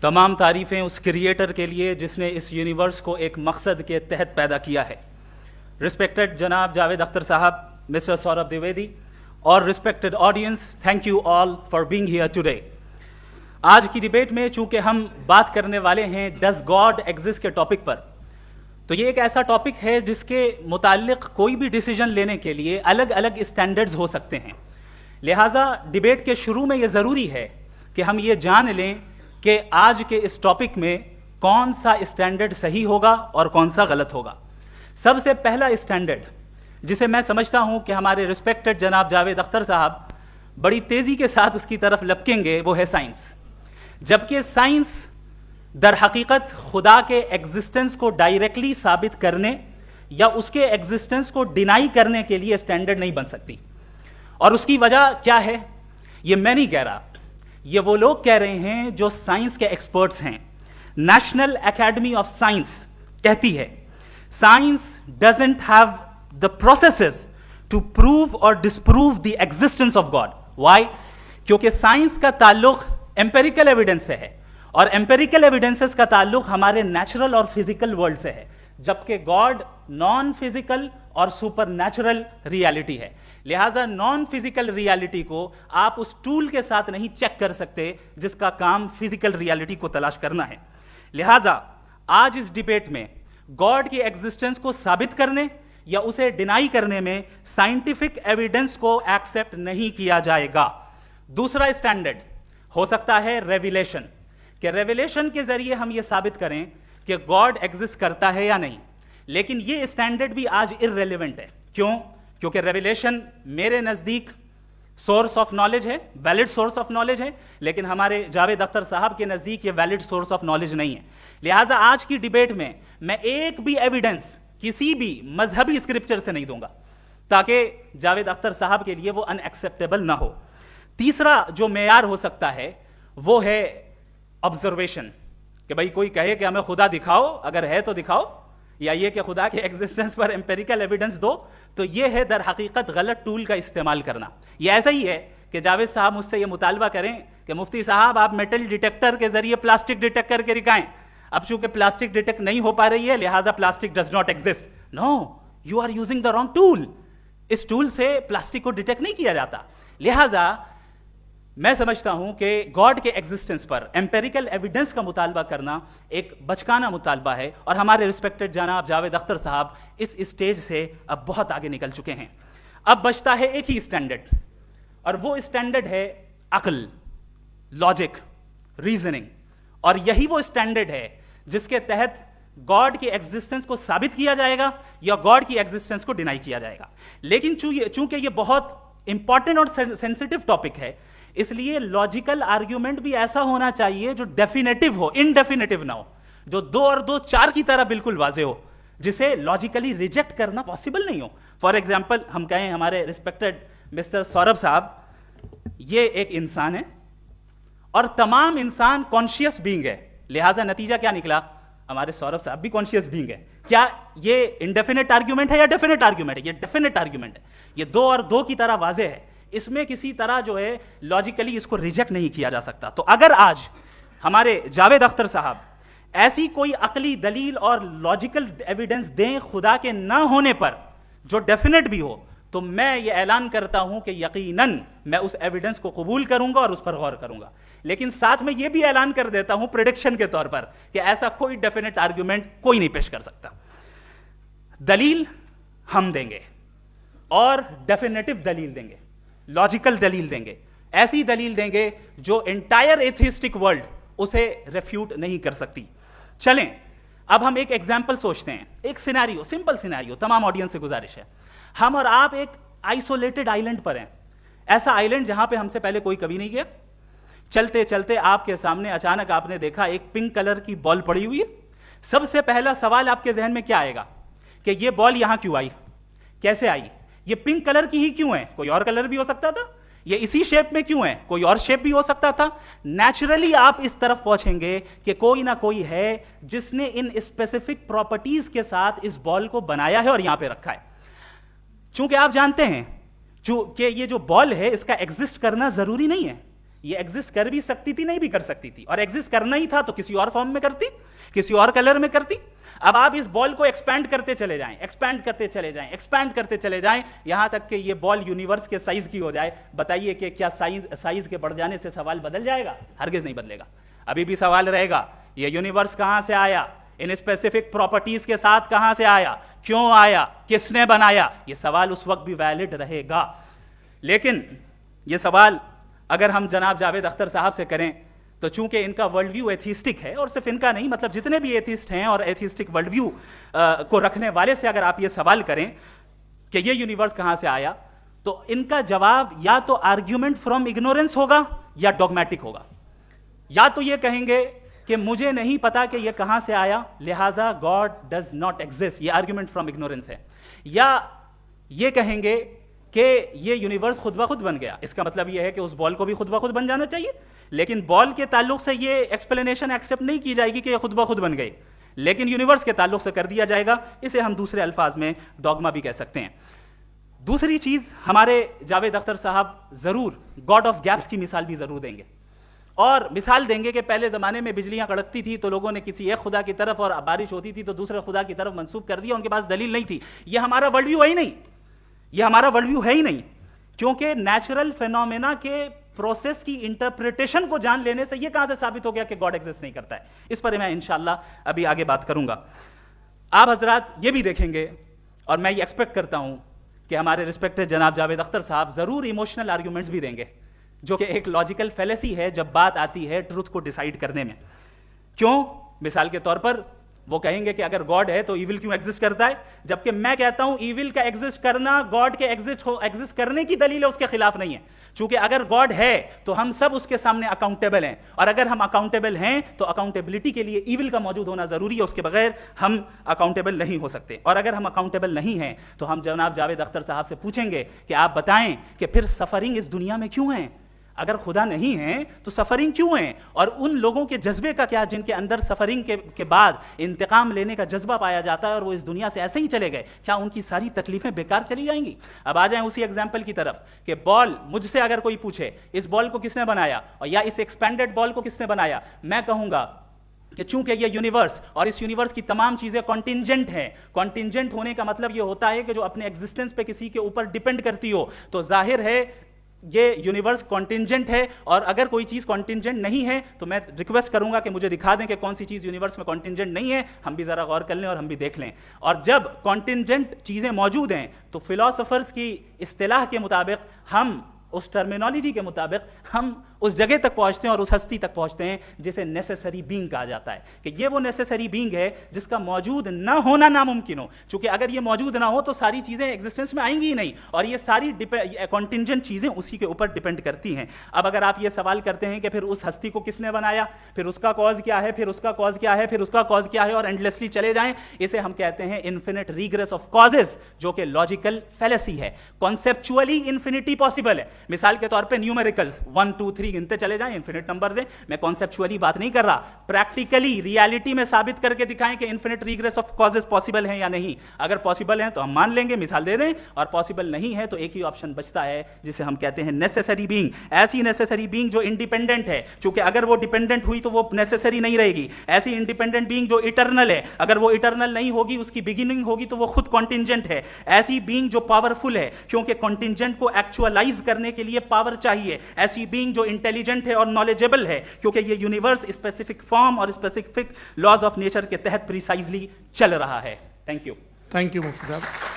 تمام تعریفیں اس کریٹر کے لیے جس نے اس یونیورس کو ایک مقصد کے تحت پیدا کیا ہے. رسپیکٹڈ جناب جاوید اختر صاحب, مسٹر سوربھ دیویدی اور respected audience, thank you all for being here today. آج کی ڈیبیٹ میں چونکہ ہم بات کرنے والے ہیں ڈز گاڈ ایگزسٹ کے ٹاپک پر, تو یہ ایک ایسا ٹاپک ہے جس کے متعلق کوئی بھی ڈیسیجن لینے کے لیے الگ الگ اسٹینڈرڈز ہو سکتے ہیں. لہٰذا ڈیبیٹ کے شروع میں یہ ضروری ہے کہ ہم یہ جان لیں کہ آج کے اس ٹاپک میں کون سا اسٹینڈرڈ صحیح ہوگا اور کون سا غلط ہوگا. سب سے پہلا اسٹینڈرڈ جسے میں سمجھتا ہوں کہ ہمارے رسپیکٹڈ جناب جاوید اختر صاحب بڑی تیزی کے ساتھ اس کی طرف لپکیں گے, وہ ہے سائنس. جبکہ سائنس در حقیقت خدا کے ایگزسٹنس کو ڈائریکٹلی ثابت کرنے یا اس کے ایگزسٹنس کو ڈینائی کرنے کے لیے اسٹینڈرڈ نہیں بن سکتی. اور اس کی وجہ کیا ہے یہ میں نہیں کہہ رہا, یہ وہ لوگ کہہ رہے ہیں جو سائنس کے ایکسپرٹس ہیں. نیشنل اکیڈمی آف سائنس کہتی ہے science doesn't have the processes to prove اور disprove the existence of God. Why? کیونکہ سائنس کا تعلق امپیریکل ایویڈنس سے ہے, اور امپیریکل ایویڈنسز کا تعلق ہمارے نیچرل اور فزیکل ورلڈ سے ہے, جبکہ گاڈ نان فزیکل اور سپر نیچرل ریالٹی ہے. لہٰذا نان فزیکل ریالٹی کو آپ اس ٹول کے ساتھ نہیں چیک کر سکتے جس کا کام فزیکل ریالٹی کو تلاش کرنا ہے. لہٰذا آج اس ڈیبیٹ میں گاڈ کی ایگزسٹنس کو ثابت کرنے یا اسے ڈینائی کرنے میں سائنٹیفک ایویڈنس کو ایکسپٹ نہیں کیا جائے گا. دوسرا اسٹینڈرڈ ہو سکتا ہے ریویلیشن, کہ ریویلیشن کے ذریعے ہم یہ ثابت کریں کہ گاڈ ایگزسٹ کرتا ہے یا نہیں. لیکن یہ اسٹینڈرڈ بھی آج ارریلیونٹ ہے. کیوں؟ کیونکہ ریویلیشن میرے نزدیک سورس آف نالج ہے, ویلڈ سورس آف نالج ہے, لیکن ہمارے جاوید اختر صاحب کے نزدیک یہ ویلڈ سورس آف نالج نہیں ہے. لہٰذا آج کی ڈیبیٹ میں ایک بھی ایویڈنس کسی بھی مذہبی اسکرپچر سے نہیں دوں گا تاکہ جاوید اختر صاحب کے لیے وہ ان ایکسیپٹیبل نہ ہو. تیسرا جو معیار ہو سکتا ہے وہ ہے آبزرویشن, کہ بھائی کوئی کہے کہ ہمیں خدا دکھاؤ, اگر ہے تو دکھاؤ, یا یہ کہ خدا کے ایگزسٹنس پر امپیریکل ایویڈنس دو, تو یہ ہے در حقیقت غلط ٹول کا استعمال کرنا. یہ ایسا ہی ہے کہ جاوید صاحب مجھ سے یہ مطالبہ کریں کہ مفتی صاحب آپ میٹل ڈیٹیکٹر کے ذریعے پلاسٹک ڈیٹیکٹ کر کے دکھائیں. اب چونکہ پلاسٹک ڈیٹیکٹ نہیں ہو پا رہی ہے لہٰذا plastic does not exist. No, you are using the wrong tool. اس ٹول سے پلاسٹک کو ڈیٹیکٹ نہیں کیا جاتا. لہٰذا میں سمجھتا ہوں کہ گاڈ کے ایگزسٹنس پر امپیریکل ایویڈنس کا مطالبہ کرنا ایک بچکانہ مطالبہ ہے, اور ہمارے رسپیکٹڈ جناب جاوید اختر صاحب اس اسٹیج سے اب بہت آگے نکل چکے ہیں. اب بچتا ہے ایک ہی اسٹینڈرڈ, اور وہ اسٹینڈرڈ ہے عقل, لاجک, ریزننگ. اور یہی وہ اسٹینڈرڈ ہے جس کے تحت گاڈ کی ایگزسٹنس کو ثابت کیا جائے گا یا گاڈ کی ایگزسٹنس کو ڈینائی کیا جائے گا. لیکن چونکہ یہ بہت امپورٹنٹ اور سینسٹیو ٹاپک ہے, اس لیے لاجیکل آرگیومنٹ بھی ایسا ہونا چاہیے جو ڈیفینیٹو ہو, انڈیفینیٹو نہ ہو, جو 2 اور 2 4 کی طرح بالکل واضح ہو, جسے لاجیکلی ریجیکٹ کرنا پاسبل نہیں ہو. فار ایگزامپل ہم کہیں ہمارے رسپیکٹڈ مسٹر سوربھ صاحب یہ ایک انسان ہے اور تمام انسان کانشیس بینگ ہے, لہٰذا نتیجہ کیا نکلا, ہمارے سوربھ صاحب بھی کانشیس بینگ ہے. کیا یہ انڈیفینٹ آرگیومنٹ ہے یا ڈیفینٹ آرگیومنٹ ہے؟ یہ ڈیفینٹ آرگیومنٹ ہے. یہ 2 اور 2 کی طرح واضح ہے, اس میں کسی طرح جو ہے لاجیکلی اس کو ریجیکٹ نہیں کیا جا سکتا. تو اگر آج ہمارے جاوید اختر صاحب ایسی کوئی عقلی دلیل اور لاجیکل ایویڈنس دیں خدا کے نہ ہونے پر جو ڈیفینیٹ بھی ہو, تو میں یہ اعلان کرتا ہوں کہ یقیناً میں اس ایویڈنس کو قبول کروں گا اور اس پر غور کروں گا. لیکن ساتھ میں یہ بھی اعلان کر دیتا ہوں پریڈکشن کے طور پر کہ ایسا کوئی ڈیفینیٹ آرگیومنٹ کوئی نہیں پیش کر سکتا. دلیل ہم دیں گے اور ڈیفینیٹو دلیل دیں گے, لاجیکل دلیل دیں گے, ایسی دلیل دیں گے جو انٹائر ایتھیسٹک ورلڈ اسے ریفیوٹ نہیں کر سکتی. چلیں اب ہم ایک ایگزامپل سوچتے ہیں, ایک سینیریو, سمپل سینیریو. تمام آڈینس سے گزارش ہے, ہم اور آپ ایک آئسولیٹڈ آئیلینڈ پر ہیں, ایسا آئیلینڈ جہاں پہ ہم سے پہلے کوئی کبھی نہیں گیا. چلتے چلتے آپ کے سامنے اچانک آپ نے دیکھا ایک پنک کلر کی بال پڑی ہوئی ہے. سب سے پہلا سوال آپ کے ذہن میں کیا آئے گا کہ یہ بال یہاں کیوں آئی, کیسے آئی, یہ پنک کلر کی ہی کیوں ہے, کوئی اور کلر بھی ہو سکتا تھا, یہ اسی شیپ میں کیوں ہے, کوئی اور شیپ بھی ہو سکتا تھا. نیچرلی آپ اس طرف پہنچیں گے کہ کوئی نہ کوئی ہے جس نے ان اسپیسیفک پراپرٹیز کے ساتھ اس بال کو بنایا ہے اور یہاں پہ رکھا ہے. چونکہ آپ جانتے ہیں کہ یہ جو بال ہے اس کا ایگزسٹ کرنا ضروری نہیں ہے, یہ ایگزسٹ کر بھی سکتی تھی, نہیں بھی کر سکتی تھی, اور ایگزسٹ کرنا ہی تھا تو کسی اور فارم میں کرتی, کسی اور کلر میں کرتی. اب آپ اس بال کو ایکسپینڈ کرتے چلے جائیں, ایکسپینڈ کرتے چلے جائیں, ایکسپینڈ کرتے چلے جائیں, یہاں تک کہ یہ بال یونیورس کے سائز کی ہو جائے. بتائیے کہ کیا سائز کے بڑھ جانے سے سوال بدل جائے گا؟ ہرگز نہیں بدلے گا. ابھی بھی سوال رہے گا, یہ یونیورس کہاں سے آیا, ان اسپیسیفک پراپرٹیز کے ساتھ کہاں سے آیا, کیوں آیا, کس نے بنایا, یہ سوال اس وقت بھی ویلڈ رہے گا. لیکن یہ سوال اگر ہم جناب جاوید اختر صاحب سے کریں تو چونکہ ان کا ورلڈ ویو ایتھیسٹک ہے, اور صرف ان کا نہیں, مطلب جتنے بھی ایتھیسٹ ہیں اور ایتھیسٹک ورلڈ ویو کو رکھنے والے سے اگر آپ یہ سوال کریں کہ یہ یونیورس کہاں سے آیا, تو ان کا جواب یا تو آرگیومنٹ فرام اگنورینس ہوگا یا ڈوگمیٹک ہوگا. یا تو یہ کہیں گے کہ مجھے نہیں پتا کہ یہ کہاں سے آیا, لہٰذا گاڈ ڈز ناٹ ایگزسٹ, یہ آرگیومنٹ فرام اگنورینس ہے. یا یہ کہیں گے کہ یہ یونیورس خود بخود بن گیا, اس کا مطلب یہ ہے کہ اس بال کو بھی خود بخود بن جانا چاہیے, لیکن بال کے تعلق سے یہ ایکسپلینیشن ایکسیپٹ نہیں کی جائے گی کہ یہ خود بخود بن گئی, لیکن یونیورس کے تعلق سے کر دیا جائے گا. اسے ہم دوسرے الفاظ میں ڈوگما بھی کہہ سکتے ہیں. دوسری چیز, ہمارے جاوید اختر صاحب ضرور گاڈ آف گیپس کی مثال بھی ضرور دیں گے, اور مثال دیں گے کہ پہلے زمانے میں بجلیاں کڑکتی تھی تو لوگوں نے کسی ایک خدا کی طرف, اور بارش ہوتی تھی تو دوسرے خدا کی طرف منسوب کر دیا, ان کے پاس دلیل نہیں تھی. یہ ہمارا ورلڈ ویو ہے ہی نہیں, یہ ہمارا ورلڈ ویو ہے ہی نہیں, کیونکہ نیچرل فینومینا کے پروسیس کی انٹرپریٹیشن کو جان لینے سے یہ کہاں سے ثابت ہو گیا کہ گاڈ ایگزسٹ نہیں کرتا ہے. اس پر میں انشاءاللہ ابھی آگے بات کروں گا. آپ حضرات یہ بھی دیکھیں گے, اور میں یہ ایکسپیکٹ کرتا ہوں کہ ہمارے ریسپیکٹڈ جناب جاوید اختر صاحب ضرور ایموشنل آرگیومنٹس بھی دیں گے, جو کہ ایک لاجیکل فیلیسی ہے جب بات آتی ہے ٹروتھ کو ڈیسائیڈ کرنے میں. کیوں؟ مثال کے طور پر وہ کہیں گے کہ اگر گاڈ ہے تو ایول کیوں ایگزسٹ کرتا ہے, جبکہ میں کہتا ہوں ایول کا ایگزسٹ کرنا گاڈ کے ایگزسٹ کرنے کی دلیل ہے, اس کے خلاف نہیں ہے. چونکہ اگر گاڈ ہے تو ہم سب اس کے سامنے اکاؤنٹیبل ہیں, اور اگر ہم اکاؤنٹیبل ہیں تو اکاؤنٹیبلٹی کے لیے ایول کا موجود ہونا ضروری ہے, اس کے بغیر ہم اکاؤنٹیبل نہیں ہو سکتے. اور اگر ہم اکاؤنٹیبل نہیں ہیں تو ہم جناب جاوید اختر صاحب سے پوچھیں گے کہ آپ بتائیں کہ پھر سفرنگ اس دنیا میں کیوں ہے؟ اگر خدا نہیں ہے تو سفرنگ کیوں ہے؟ اور ان لوگوں کے جذبے کا کیا جن کے اندر سفرنگ کے بعد انتقام لینے کا جذبہ پایا جاتا ہے, اور وہ اس دنیا سے ایسے ہی چلے گئے, کیا ان کی ساری تکلیفیں بیکار چلی جائیں گی؟ اب آ جائیں اسی ایگزامپل کی طرف کہ بال, مجھ سے اگر کوئی پوچھے اس بال کو کس نے بنایا, اور یا اس ایکسپینڈڈ بال کو کس نے بنایا, میں کہوں گا کہ چونکہ یہ یونیورس اور اس یونیورس کی تمام چیزیں کانٹینجنٹ ہیں. کانٹینجنٹ ہونے کا مطلب یہ ہوتا ہے کہ جو اپنے ایگزسٹنس پہ کسی کے اوپر ڈیپینڈ کرتی ہو, تو ظاہر ہے یہ یونیورس کانٹینجنٹ ہے. اور اگر کوئی چیز کانٹینجنٹ نہیں ہے تو میں ریکویسٹ کروں گا کہ مجھے دکھا دیں کہ کون سی چیز یونیورس میں کانٹینجنٹ نہیں ہے, ہم بھی ذرا غور کر لیں اور ہم بھی دیکھ لیں. اور جب کانٹینجنٹ چیزیں موجود ہیں تو فلاسفرز کی اصطلاح کے مطابق, ہم اس ٹرمینالوجی کے مطابق ہم اس جگہ تک پہنچتے ہیں اور اس ہستی تک پہنچتے ہیں جسے نیسیسری بینگ کہا جاتا ہے, کہ یہ وہ نیسیسری بینگ ہے جس کا موجود نہ ہونا ناممکن ہو. چونکہ اگر یہ موجود نہ ہو تو ساری چیزیں ایگزسٹنس میں آئیں گی ہی نہیں, اور یہ ساری کانٹینجنٹ چیزیں اسی کے اوپر ڈیپینڈ کرتی ہیں. اب اگر آپ یہ سوال کرتے ہیں کہ پھر اس ہستی کو کس نے بنایا, پھر اس کا کاز کیا ہے, پھر اس کا کاز کیا ہے, پھر اس کا کاز کیا ہے, اور اینڈلیسلی چلے جائیں, اسے ہم کہتے ہیں انفینٹ ریگریس آف کازز, جو کہ لاجیکل فیلیسی ہے. کانسیپچولی انفینٹی پاسبل ہے. مثال کے طور پہ نیومیریکلز 1 2 3 گنتے چلے جائیں, انفینٹ نمبرز ہیں. میں کانسیپچولی بات نہیں کر رہا, پریکٹیکلی ریالٹی میں ثابت کر کے دکھائیں کہ infinite regress of causes possible ہیں یا نہیں. اگر پاسبل ہیں تو ہم مان لیں گے, مثال دے دیں, اور پاسبل نہیں ہے تو ایک ہی آپشن بچتا ہے جسے ہم کہتے ہیں نیسیسری بینگ. ایسی نیسیسری بینگ جو انڈیپینڈنٹ ہے, چونکہ اگر وہ ڈیپینڈنٹ ہوئی تو وہ نیسیسری نہیں رہے گی. ایسی انڈیپینڈنٹ بینگ جو اٹرنل ہے, اگر وہ اٹرنل نہیں ہوگی, اس کی بگننگ ہوگی تو وہ خود کانٹینجنٹ ہے. ایسی بینگ جو پاورفل ہے, کیونکہ کانٹینجنٹ کو ایکچوالائز کرنے کے لیے پاور چاہیے. ایسی بینگ جو انٹیلیجنٹ ہے اور نالجبل ہے, کیونکہ یہ یونیورس اسپیسیفک فارم اور اسپیسیفک لاز آف نیچر کے تحت پریسائزلی چل رہا ہے. Thank you. تھینک یو مفتی صاحب.